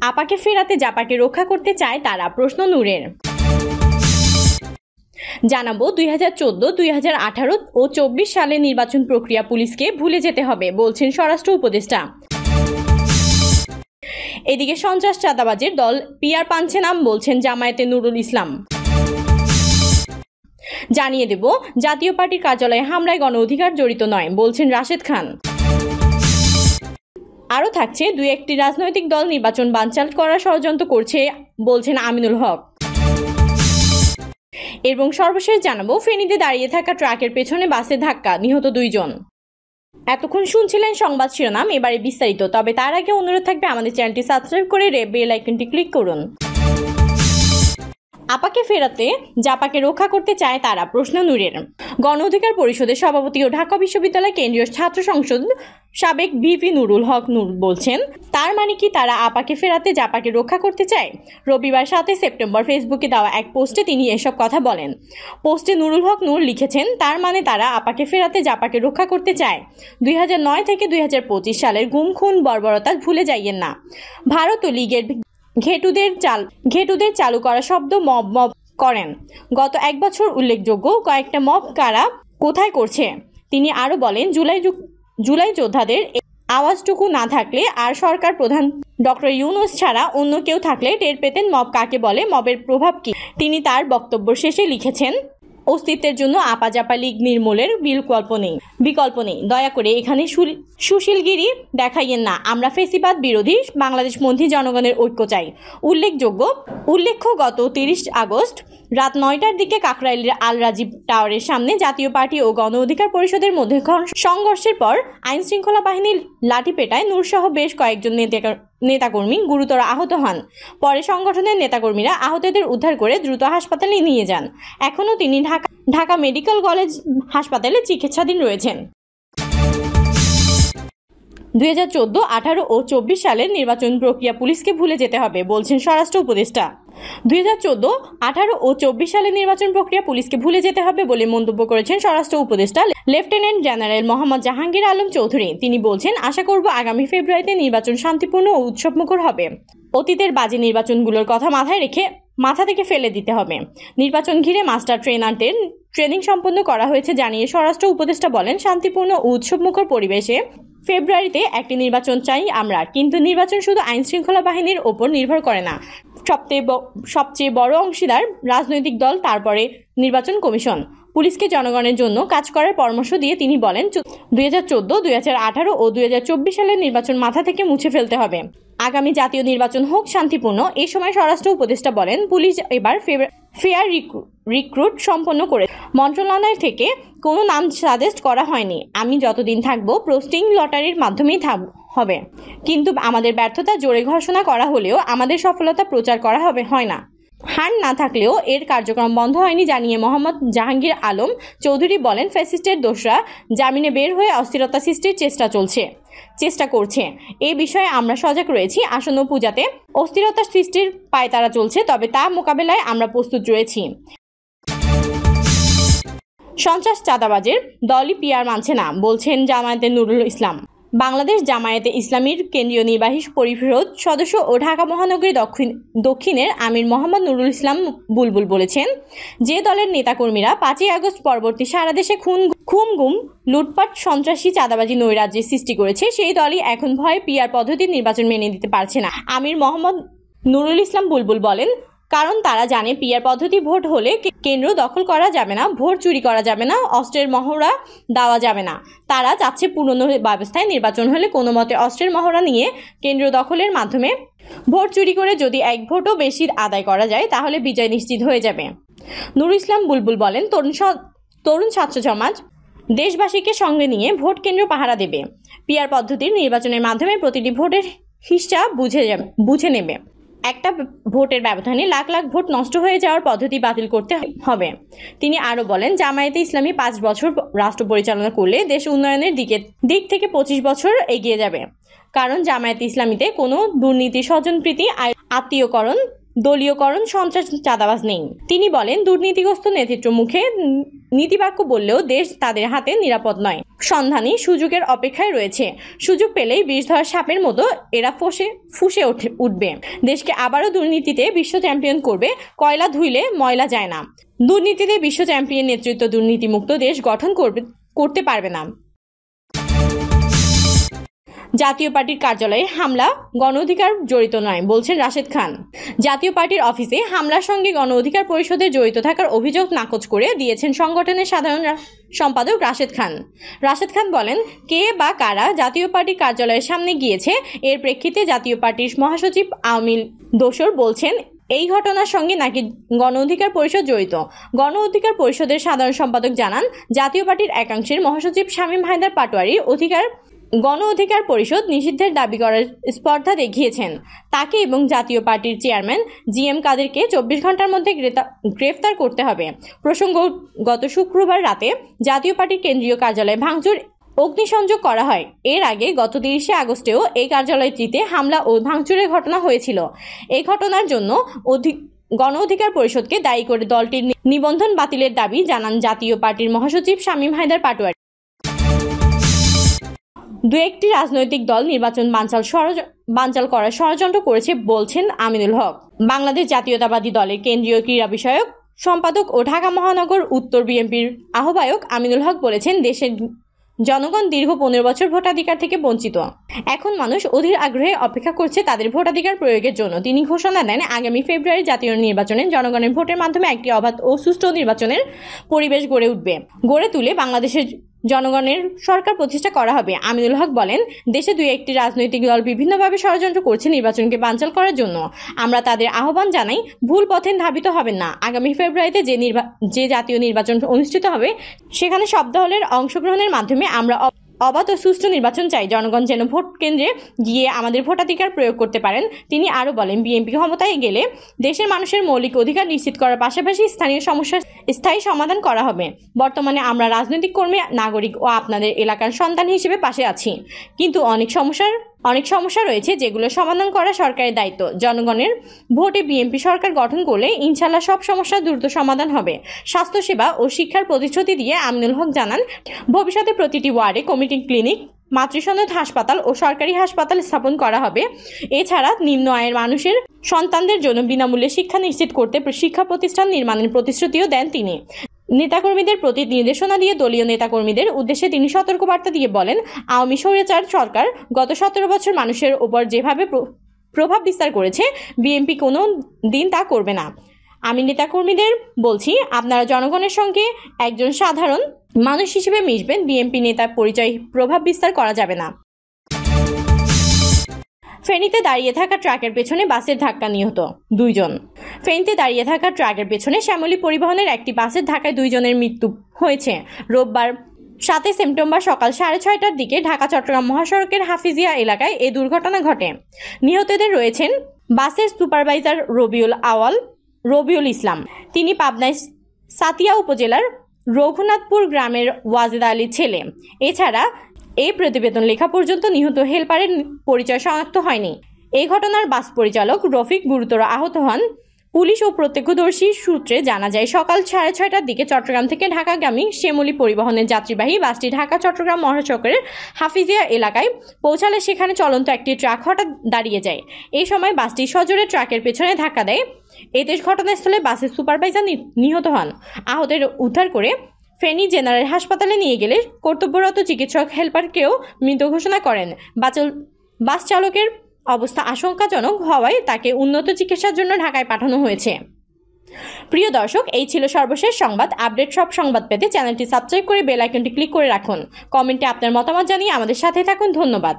আপাকে ফেরাতে জাপাকে রক্ষা করতে চায় তারা, প্রশ্ন নূরের। জানাবো 2014, 2018 ও 24 সালের নির্বাচন প্রক্রিয়া পুলিশকে ভুলে যেতে হবে, বলছেন স্বরাষ্ট্র উপদেষ্টা। এদিকে সন্ত্রাস চাঁদাবাজের দল পিআর পাচ্ছে না, বলছেন জামায়াতে নুরুল ইসলাম। জানিয়ে দেব, জাতীয় পার্টির কার্যালয়ে হামলায় গণ অধিকার জড়িত নয়, বলছেন রাশেদ খান। আরও থাকছে, 2-1টি রাজনৈতিক দল নির্বাচন বানচাল করার ষড়যন্ত্র করছে, বলছেন আমিনুল হক। এবং সর্বশেষ জানাবো, ফেনীতে দাঁড়িয়ে থাকা ট্রাকের পেছনে বাসে ধাক্কা, নিহত 2 জন। এতক্ষণ শুনছিলেন সংবাদ শিরোনাম, এবারে বিস্তারিত। তবে তার আগে অনুরোধ থাকবে আমাদের চ্যানেলটি সাবস্ক্রাইব করে বেল আইকনটি ক্লিক করুন। আপাকে ফেরাতে জাপাকে রক্ষা করতে চায় তারা, প্রশ্ন নূরের। গণ অধিকার পরিষদের সভাপতি ও ঢাকা বিশ্ববিদ্যালয় কেন্দ্রীয় ছাত্র সংসদ সাবেক ভিপি নুরুল হক নূর বলছেন, তার মানে কি তারা আপাকে ফেরাতে জাপাকে রক্ষা করতে চায়? রবিবার 7 সেপ্টেম্বর ফেসবুকে দেওয়া এক পোস্টে তিনি এসব কথা বলেন। পোস্টে নুরুল হক নূর লিখেছেন, তার মানে তারা আপাকে ফেরাতে জাপাকে রক্ষা করতে চায়। 2009 থেকে 2025 সালের গুম খুন বর্বরতা ভুলে যাইয়েন না। ভারত ও লীগের ঘেটুদের চালু করা শব্দ মব করেন। গত 1 বছর উল্লেখযোগ্য কয়েকটা মব কারা কোথায় করছে? তিনি আরো বলেন, জুলাই যোদ্ধাদের আওয়াজটুকু না থাকলে আর সরকার প্রধান ডক্টর ইউনূস ছাড়া অন্য কেউ থাকলে টের পেতেন মব কাকে বলে, মবের প্রভাব কি। তিনি তার বক্তব্য শেষে লিখেছেন, অস্তিত্বের জন্য আপাজাপা লীগ নির্মূলের বিকল্প নেই। দয়া করে এখানে সুশীলগিরি দেখাইয়েন না। আমরা ফেসিবাদ বিরোধী বাংলাদেশপন্থী জনগণের ঐক্য চাই। উল্লেখ্য, গত 30 আগস্ট রাত 9টার দিকে কাকরাইলের আল রাজীব টাওয়ারের সামনে জাতীয় পার্টি ও গণ অধিকার পরিষদের মধ্যে সংঘর্ষের পর আইন শৃঙ্খলা বাহিনীর লাঠিপেটায় নূরসহ বেশ কয়েকজন নেতাকর্মী গুরুতর আহত হন। পরে সংগঠনের নেতাকর্মীরা আহতদের উদ্ধার করে দ্রুত হাসপাতালে নিয়ে যান। এখনও তিনি ঢাকা মেডিকেল কলেজ হাসপাতালে চিকিৎসাধীন রয়েছেন। 2014, 18 ও 24 সালের নির্বাচন প্রক্রিয়া পুলিশকে ভুলে যেতে হবে, বলছেন স্বরাষ্ট্র উপদেষ্টা। 2014, 18 ও 24 সালের নির্বাচন প্রক্রিয়া পুলিশকে ভুলে যেতে হবে বলে মন্তব্য করেছেন স্বরাষ্ট্র উপদেষ্টা লেফটেন্যান্ট জেনারেল মোহাম্মদ জাহাঙ্গীর আলম চৌধুরী। তিনি বলছেন, আশা করব আগামী ফেব্রুয়ারিতে নির্বাচন শান্তিপূর্ণ ও উৎসবমুখর হবে। অতীতের বাজে নির্বাচনগুলোর কথা মাথা থেকে ফেলে দিতে হবে। নির্বাচন ঘিরে মাস্টার ট্রেনারদের ট্রেনিং সম্পন্ন করা হয়েছে জানিয়ে স্বরাষ্ট্র উপদেষ্টা বলেন, শান্তিপূর্ণ ও উৎসবমুখর পরিবেশে ফেব্রুয়ারিতে একটি নির্বাচন চাই আমরা, কিন্তু নির্বাচন শুধু আইন শৃঙ্খলা বাহিনীর ওপর নির্ভর করে না। সবচেয়ে বড় অংশীদার রাজনৈতিক দল, তারপরে নির্বাচন কমিশন। পুলিশকে জনগণের জন্য কাজ করার পরামর্শ দিয়ে তিনি বলেন, 2014, 2018 ও 2024 সালের নির্বাচন মাথা থেকে মুছে ফেলতে হবে। আগামী জাতীয় নির্বাচন হোক শান্তিপূর্ণ। এই সময় স্বরাষ্ট্র উপদেষ্টা বলেন, পুলিশ এবার ফেয়ার রিক্রুট সম্পন্ন করে মন্ত্রণালয় থেকে কোনো নাম সাজেস্ট করা হয়নি। আমি যতদিন থাকবো পোস্টিং লটারির মাধ্যমেই হবে, কিন্তু আমাদের ব্যর্থতা জোরে ঘোষণা করা হলেও আমাদের সফলতা প্রচার করা হয় না। হার না থাকলেও এর কার্যক্রম বন্ধ হয়নি জানিয়ে মোহাম্মদ জাহাঙ্গীর আলম চৌধুরী বলেন, ফ্যাসিস্টের দোসরা জামিনে বের হয়ে অস্থিরতা সৃষ্টির চেষ্টা করছে। এই বিষয়ে আমরা সজাগ রয়েছি। আসন্ন পূজাতে অস্থিরতা সৃষ্টির পায়তারা চলছে, তবে তা মোকাবেলায় আমরা প্রস্তুত রয়েছি। সন্ত্রাস চাঁদাবাজের দলই পিআর মানছে না, বলছেন জামায়াতে নুরুল ইসলাম। বাংলাদেশ জামায়াতে ইসলামীর কেন্দ্রীয় নির্বাহী পরিষদ সদস্য ও ঢাকা মহানগরী দক্ষিণের আমির মোহাম্মদ নুরুল ইসলাম বুলবুল বলেছেন, যে দলের নেতাকর্মীরা 5ই আগস্ট পরবর্তী সারা দেশে গুম, লুটপাট, সন্ত্রাসী, চাঁদাবাজি, নৈরাজ্যের সৃষ্টি করেছে, সেই দলই এখন ভয়ে পিআর পদ্ধতির নির্বাচন মেনে নিতে পারছে না। আমির মোহাম্মদ নুরুল ইসলাম বুলবুল বলেন, কারণ তারা জানে পিআর পদ্ধতি ভোট হলে কেন্দ্র দখল করা যাবে না, ভোট চুরি করা যাবে না, অস্ত্রের মহড়া দেওয়া যাবে না। তারা চাচ্ছে পুরনো ব্যবস্থায় নির্বাচন হলে কোনো মতে অস্ত্রের মহড়া নিয়ে কেন্দ্র দখলের মাধ্যমে ভোট চুরি করে যদি 1 ভোটও বেশি আদায় করা যায় তাহলে বিজয় নিশ্চিত হয়ে যাবে। নুরুল ইসলাম বুলবুল বলেন, তরুণ ছাত্র সমাজ দেশবাসীকে সঙ্গে নিয়ে ভোট কেন্দ্র পাহারা দেবে। পিআর পদ্ধতির নির্বাচনের মাধ্যমে প্রতিটি ভোটের হিসাব বুঝে নেবে। একটা ভোটের ব্যবধানে লাখ লাখ ভোট নষ্ট হয়ে যাওয়ার পদ্ধতি বাতিল করতে হবে। তিনি আরো বলেন, জামায়াতে ইসলামী 5 বছর রাষ্ট্র পরিচালনা করলে দেশ উন্নয়নের দিক থেকে 25 বছর এগিয়ে যাবে। কারণ জামায়াতে ইসলামীতে কোনো দুর্নীতি, স্বজনপ্রীতি, আত্মীয়করণ, দলীয়করণ, সন্ত্রাস, চাঁদাবাজ নেই। তিনি বলেন, দুর্নীতিগ্রস্ত নেতৃত্ব মুখে নীতিবাক্য বললেও দেশ তাদের হাতে নিরাপদ নয়। সন্ধানী সুযোগের অপেক্ষায় রয়েছে। সুযোগ পেলেই বিষ ধরা সাপের মতো এরা ফুসে উঠবে। দেশকে আবারও দুর্নীতিতে বিশ্ব চ্যাম্পিয়ন করবে। কয়লা ধুইলে ময়লা যায় না। দুর্নীতিতে বিশ্ব চ্যাম্পিয়ন নেতৃত্ব দুর্নীতিমুক্ত দেশ গঠন করতে পারবে না। জাতীয় পার্টির কার্যালয়ে হামলা গণ অধিকার জড়িত নয় বলছেন রাশেদ খান। জাতীয় পার্টির অফিসে হামলার সঙ্গে গণ অধিকার পরিষদের জড়িত থাকার অভিযোগ নাকচ করে দিয়েছেন সংগঠনের সাধারণ সম্পাদক রাশেদ খান। রাশেদ খান বলেন, কে বা কারা জাতীয় পার্টির কার্যালয়ের সামনে গিয়েছে এর প্রেক্ষিতে জাতীয় পার্টির মহাসচিব আমিল দোসর বলছেন এই ঘটনার সঙ্গে নাকি গণ অধিকার পরিষদ জড়িত। গণ অধিকার পরিষদের সাধারণ সম্পাদক জানান, জাতীয় পার্টির একাংশের মহাসচিব শামীম হায়দার পাটোয়ারি গণ অধিকার পরিষদ নিষিদ্ধের দাবি করার স্পর্ধা দেখিয়েছেন। তাকে এবং জাতীয় পার্টির চেয়ারম্যান GM কাদেরকে 24 ঘন্টার মধ্যে গ্রেফতার করতে হবে। প্রসঙ্গ, গত শুক্রবার রাতে জাতীয় পার্টির কেন্দ্রীয় কার্যালয়ে ভাঙচুর অগ্নিসংযোগ করা হয়। এর আগে গত 30 আগস্টেও এই কার্যালয়টিতে হামলা ও ভাঙচুরের ঘটনা হয়েছিল। এই ঘটনার জন্য গণ অধিকার পরিষদকে দায়ী করে দলটির নিবন্ধন বাতিলের দাবি জানান জাতীয় পার্টির মহাসচিব শামীম হায়দার পাটোয়ারি। দু একটি রাজনৈতিক দল নির্বাচন বানচাল করার ষড়যন্ত্র করেছে বলছেন আমিনুল হক। বাংলাদেশ জাতীয়তাবাদী দলের কেন্দ্রীয় ক্রীড়া বিষয়ক সম্পাদক ও ঢাকা মহানগর উত্তর বিএনপির আহ্বায়ক আমিনুল হক বলেছেন, দেশের জনগণ দীর্ঘ 15 বছর ভোটাধিকার থেকে বঞ্চিত। এখন মানুষ অধীর আগ্রহে অপেক্ষা করছে তাদের ভোটাধিকার প্রয়োগের জন্য। তিনি ঘোষণা দেন, আগামী ফেব্রুয়ারি জাতীয় নির্বাচনে জনগণের ভোটের মাধ্যমে একটি অবাধ ও সুষ্ঠু নির্বাচনের পরিবেশ গড়ে তুলে বাংলাদেশের জনগণের সরকার প্রতিষ্ঠা করা হবে। আমিনুল হক বলেন, দেশে দুই একটি রাজনৈতিক দল বিভিন্নভাবে ষড়যন্ত্র করছে নির্বাচনকে বানচাল করার জন্য। আমরা তাদের আহ্বান জানাই, ভুল পথে ধাবিত হবেন না। আগামী ফেব্রুয়ারিতে যে জাতীয় নির্বাচন অনুষ্ঠিত হবে সেখানে সব দলের অংশগ্রহণের মাধ্যমে আমরা অবাধ ও সুষ্ঠু নির্বাচন চাই। জনগণ যেন ভোট কেন্দ্রে গিয়ে আমাদের ভোটাধিকার প্রয়োগ করতে পারেন। তিনি আরও বলেন, বিএনপি ক্ষমতায় গেলে দেশের মানুষের মৌলিক অধিকার নিশ্চিত করার পাশাপাশি স্থানীয় সমস্যার স্থায়ী সমাধান করা হবে। বর্তমানে আমরা রাজনৈতিক কর্মী, নাগরিক ও আপনাদের এলাকার সন্তান হিসেবে পাশে আছি, কিন্তু অনেক সমস্যা রয়েছে যেগুলো সমাধান করা সরকারের দায়িত্ব। জনগণের ভোটে বিএনপি সরকার গঠন করলে ইনশাল্লাহ সব সমস্যার দ্রুত সমাধান হবে। স্বাস্থ্যসেবা ও শিক্ষার প্রতিশ্রুতি দিয়ে আমিনুল হক জানান, ভবিষ্যতে প্রতিটি ওয়ার্ডে কমিউনিটি ক্লিনিক, মাতৃসদন হাসপাতাল ও সরকারি হাসপাতাল স্থাপন করা হবে। এছাড়া নিম্ন আয়ের মানুষের সন্তানদের জন্য বিনামূল্যে শিক্ষা নিশ্চিত করতে শিক্ষা প্রতিষ্ঠান নির্মাণের প্রতিশ্রুতিও দেন তিনি। নেতাকর্মীদের প্রতি নির্দেশনা দিয়ে দলীয় নেতাকর্মীদের উদ্দেশ্যে তিনি সতর্কবার্তা দিয়ে বলেন, আওয়ামী স্বৈরাচার সরকার গত 17 বছর মানুষের উপর যেভাবে প্রভাব বিস্তার করেছে, বিএনপি কোনো দিন তা করবে না। আমি নেতাকর্মীদের বলছি, আপনারা জনগণের সঙ্গে একজন সাধারণ মানুষ হিসেবে মিশবেন। বিএনপি নেতার পরিচয় প্রভাব বিস্তার করা যাবে না। ফেনীতে দাঁড়িয়ে থাকা ট্রাকের পেছনে বাসের ধাক্কা, নিহত 2 জন। ফেনীতে দাঁড়িয়ে থাকা ট্রাকের পেছনে শ্যামলী পরিবহনের একটি বাসের ধাক্কায় 2 জনের মৃত্যু হয়েছে। রোববার 7 সেপ্টেম্বর সকাল 6:30টার দিকে ঢাকা চট্টগ্রাম মহাসড়কের হাফিজিয়া এলাকায় এই দুর্ঘটনা ঘটে। নিহতদের রয়েছেন বাসের সুপারভাইজার রবিউল ইসলাম। তিনি পাবনায় সাতিয়া উপজেলার রঘুনাথপুর গ্রামের ওয়াজেদ আলীর ছেলে। এছাড়া এই প্রতিবেদন লেখা পর্যন্ত নিহত হেলপারের পরিচয় শনাক্ত হয়নি। এই ঘটনার বাস পরিচালক রফিক গুরুতর আহত হন। পুলিশ ও প্রত্যক্ষদর্শী সূত্রে জানা যায়, সকাল 6:30টার দিকে চট্টগ্রাম থেকে ঢাকাগামী শ্যামলী পরিবহনের যাত্রীবাহী বাসটি ঢাকা চট্টগ্রাম মহাসড়কের হাফিজিয়া এলাকায় পৌঁছালে সেখানে চলন্ত একটি ট্রাক হঠাৎ দাঁড়িয়ে যায়। এই সময় বাসটি সজোরে ট্রাকের পেছনে ধাক্কা দেয়। এতে ঘটনাস্থলে বাসের সুপারভাইজার নিহত হন। আহতের উদ্ধার করে ফেনী জেনারেল হাসপাতালে নিয়ে গেলে কর্তব্যরত চিকিৎসক হেলপারকেও মৃত ঘোষণা করেন। বাস চালকের অবস্থা আশঙ্কাজনক হওয়ায় তাকে উন্নত চিকিৎসার জন্য ঢাকায় পাঠানো হয়েছে। প্রিয় দর্শক, এই ছিল সর্বশেষ সংবাদ। আপডেট সব সংবাদ পেতে চ্যানেলটি সাবস্ক্রাইব করে বেল আইকনটি ক্লিক করে রাখুন। কমেন্টে আপনার মতামত জানিয়ে আমাদের সাথে থাকুন। ধন্যবাদ।